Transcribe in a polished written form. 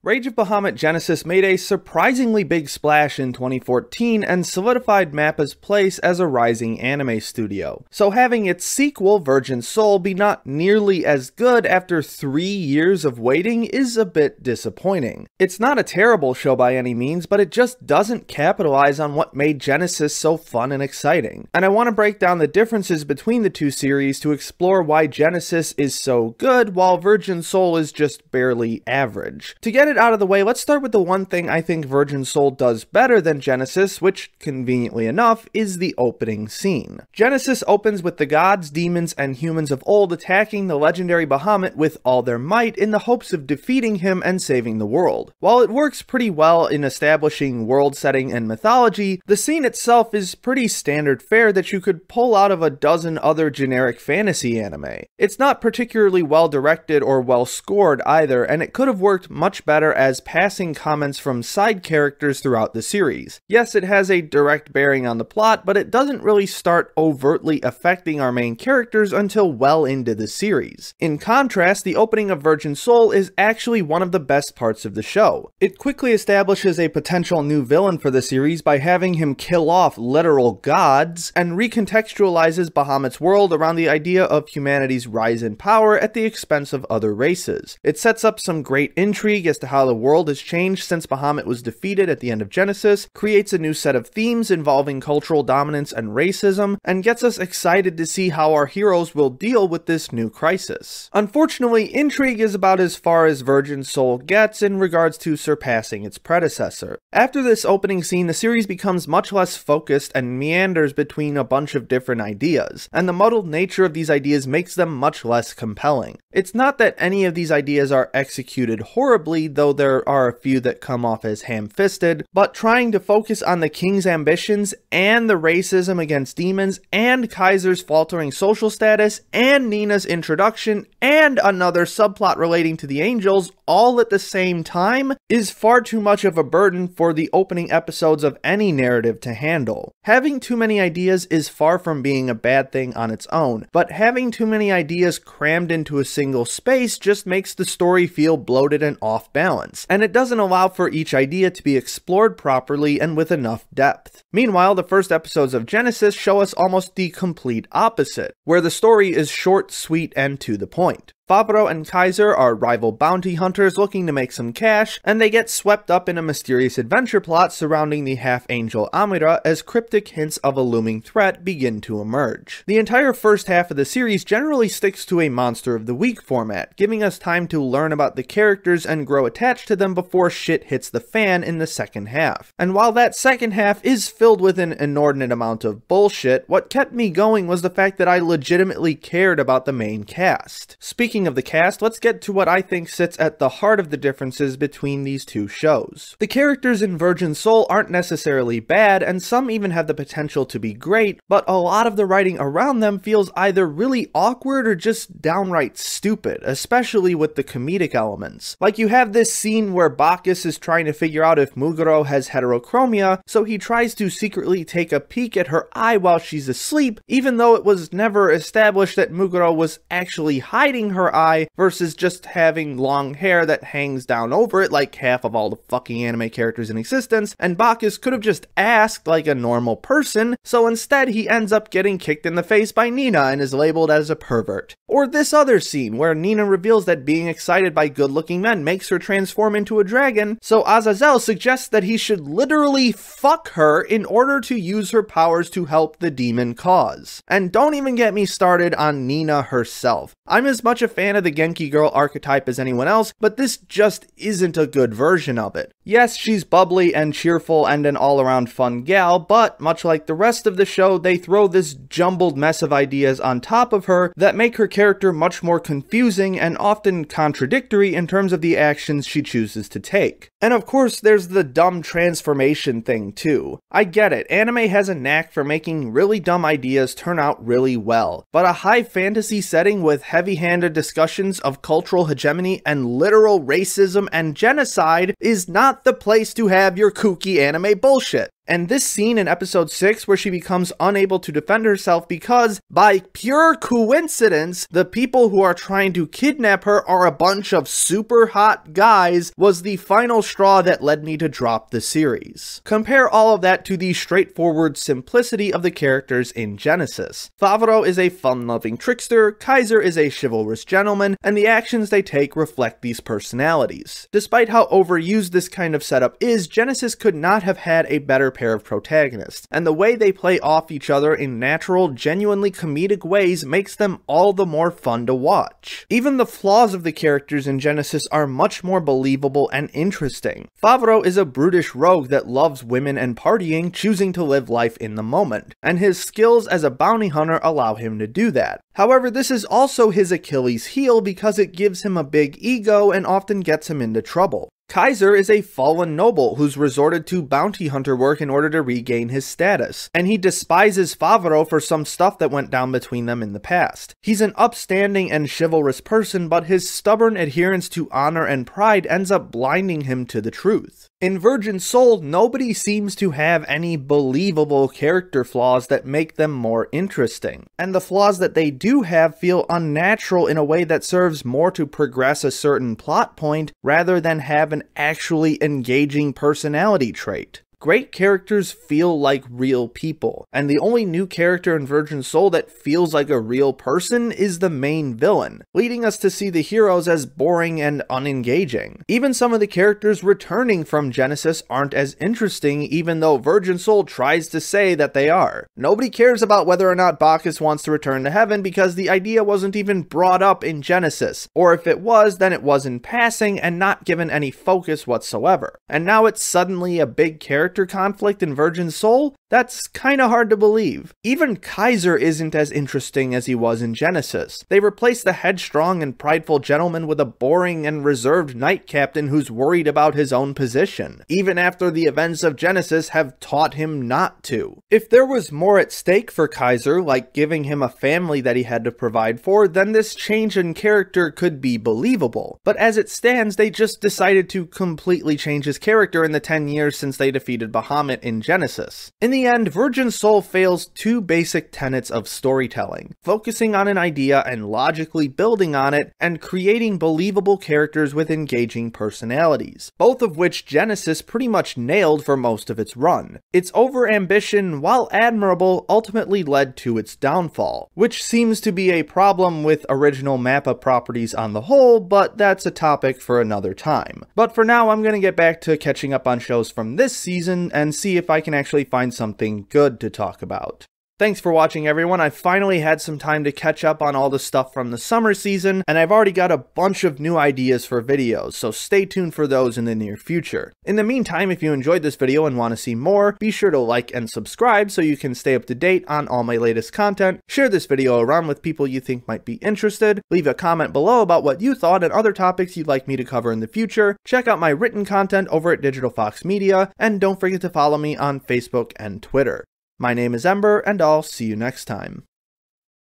Rage of Bahamut Genesis made a surprisingly big splash in 2014 and solidified MAPPA's place as a rising anime studio. So having its sequel, Virgin Soul, be not nearly as good after 3 years of waiting is a bit disappointing. It's not a terrible show by any means, but it just doesn't capitalize on what made Genesis so fun and exciting. And I want to break down the differences between the two series to explore why Genesis is so good while Virgin Soul is just barely average. To get it out of the way, let's start with the one thing I think Virgin Soul does better than Genesis, which, conveniently enough, is the opening scene. Genesis opens with the gods, demons, and humans of old attacking the legendary Bahamut with all their might in the hopes of defeating him and saving the world. While it works pretty well in establishing world setting and mythology, the scene itself is pretty standard fare that you could pull out of a dozen other generic fantasy anime. It's not particularly well directed or well scored either, and it could have worked much better as passing comments from side characters throughout the series. Yes, it has a direct bearing on the plot, but it doesn't really start overtly affecting our main characters until well into the series. In contrast, the opening of Virgin Soul is actually one of the best parts of the show. It quickly establishes a potential new villain for the series by having him kill off literal gods, and recontextualizes Bahamut's world around the idea of humanity's rise in power at the expense of other races. It sets up some great intrigue as to how the world has changed since Bahamut was defeated at the end of Genesis, creates a new set of themes involving cultural dominance and racism, and gets us excited to see how our heroes will deal with this new crisis. Unfortunately, intrigue is about as far as Virgin Soul gets in regards to surpassing its predecessor. After this opening scene, the series becomes much less focused and meanders between a bunch of different ideas, and the muddled nature of these ideas makes them much less compelling. It's not that any of these ideas are executed horribly, though there are a few that come off as ham-fisted, but trying to focus on the king's ambitions and the racism against demons and Kaiser's faltering social status and Nina's introduction and another subplot relating to the angels all at the same time is far too much of a burden for the opening episodes of any narrative to handle. Having too many ideas is far from being a bad thing on its own, but having too many ideas crammed into a single space just makes the story feel bloated and off balance, and it doesn't allow for each idea to be explored properly and with enough depth. Meanwhile, the first episodes of Genesis show us almost the complete opposite, where the story is short, sweet, and to the point. Favreau and Kaiser are rival bounty hunters looking to make some cash, and they get swept up in a mysterious adventure plot surrounding the half-angel Amira as cryptic hints of a looming threat begin to emerge. The entire first half of the series generally sticks to a Monster of the Week format, giving us time to learn about the characters and grow attached to them before shit hits the fan in the second half. And while that second half is filled with an inordinate amount of bullshit, what kept me going was the fact that I legitimately cared about the main cast. Speaking of the cast, let's get to what I think sits at the heart of the differences between these two shows. The characters in Virgin Soul aren't necessarily bad, and some even have the potential to be great, but a lot of the writing around them feels either really awkward or just downright stupid, especially with the comedic elements. Like, you have this scene where Bacchus is trying to figure out if Muguro has heterochromia, so he tries to secretly take a peek at her eye while she's asleep, even though it was never established that Muguro was actually hiding her eye versus just having long hair that hangs down over it like half of all the fucking anime characters in existence, and Bacchus could have just asked like a normal person, so instead he ends up getting kicked in the face by Nina and is labeled as a pervert. Or this other scene where Nina reveals that being excited by good-looking men makes her transform into a dragon, so Azazel suggests that he should literally fuck her in order to use her powers to help the demon cause. And don't even get me started on Nina herself. I'm as much a fan of the Genki girl archetype as anyone else, but this just isn't a good version of it. Yes, she's bubbly and cheerful and an all-around fun gal, but much like the rest of the show, they throw this jumbled mess of ideas on top of her that make her character much more confusing and often contradictory in terms of the actions she chooses to take. And of course, there's the dumb transformation thing too. I get it, anime has a knack for making really dumb ideas turn out really well, but a high fantasy setting with heavy-handed discussions of cultural hegemony and literal racism and genocide is not the place to have your kooky anime bullshit. And this scene in episode 6 where she becomes unable to defend herself because, by pure coincidence, the people who are trying to kidnap her are a bunch of super hot guys was the final straw that led me to drop the series. Compare all of that to the straightforward simplicity of the characters in Genesis. Favreau is a fun-loving trickster, Kaiser is a chivalrous gentleman, and the actions they take reflect these personalities. Despite how overused this kind of setup is, Genesis could not have had a better pair of protagonists, and the way they play off each other in natural, genuinely comedic ways makes them all the more fun to watch. Even the flaws of the characters in Genesis are much more believable and interesting. Favreau is a brutish rogue that loves women and partying, choosing to live life in the moment, and his skills as a bounty hunter allow him to do that. However, this is also his Achilles heel because it gives him a big ego and often gets him into trouble. Kaiser is a fallen noble who's resorted to bounty hunter work in order to regain his status, and he despises Favreau for some stuff that went down between them in the past. He's an upstanding and chivalrous person, but his stubborn adherence to honor and pride ends up blinding him to the truth. In Virgin Soul, nobody seems to have any believable character flaws that make them more interesting, and the flaws that they do have feel unnatural in a way that serves more to progress a certain plot point rather than have an actually engaging personality trait. Great characters feel like real people, and the only new character in Virgin Soul that feels like a real person is the main villain, leading us to see the heroes as boring and unengaging. Even some of the characters returning from Genesis aren't as interesting, even though Virgin Soul tries to say that they are. Nobody cares about whether or not Bacchus wants to return to heaven because the idea wasn't even brought up in Genesis, or if it was, then it was in passing and not given any focus whatsoever. And now it's suddenly a big character conflict in Virgin Soul? That's kinda hard to believe. Even Kaiser isn't as interesting as he was in Genesis. They replaced the headstrong and prideful gentleman with a boring and reserved knight captain who's worried about his own position, even after the events of Genesis have taught him not to. If there was more at stake for Kaiser, like giving him a family that he had to provide for, then this change in character could be believable. But as it stands, they just decided to completely change his character in the 10 years since they defeated Bahamut in Genesis. In the end, Virgin Soul fails two basic tenets of storytelling: focusing on an idea and logically building on it, and creating believable characters with engaging personalities, both of which Genesis pretty much nailed for most of its run. Its overambition, while admirable, ultimately led to its downfall, which seems to be a problem with original Mappa properties on the whole, but that's a topic for another time. But for now, I'm gonna get back to catching up on shows from this season and see if I can actually find something good to talk about. Thanks for watching, everyone. I finally had some time to catch up on all the stuff from the summer season, and I've already got a bunch of new ideas for videos, so stay tuned for those in the near future. In the meantime, if you enjoyed this video and want to see more, be sure to like and subscribe so you can stay up to date on all my latest content. Share this video around with people you think might be interested. Leave a comment below about what you thought and other topics you'd like me to cover in the future. Check out my written content over at Digital Fox Media, and don't forget to follow me on Facebook and Twitter. My name is Ember, and I'll see you next time.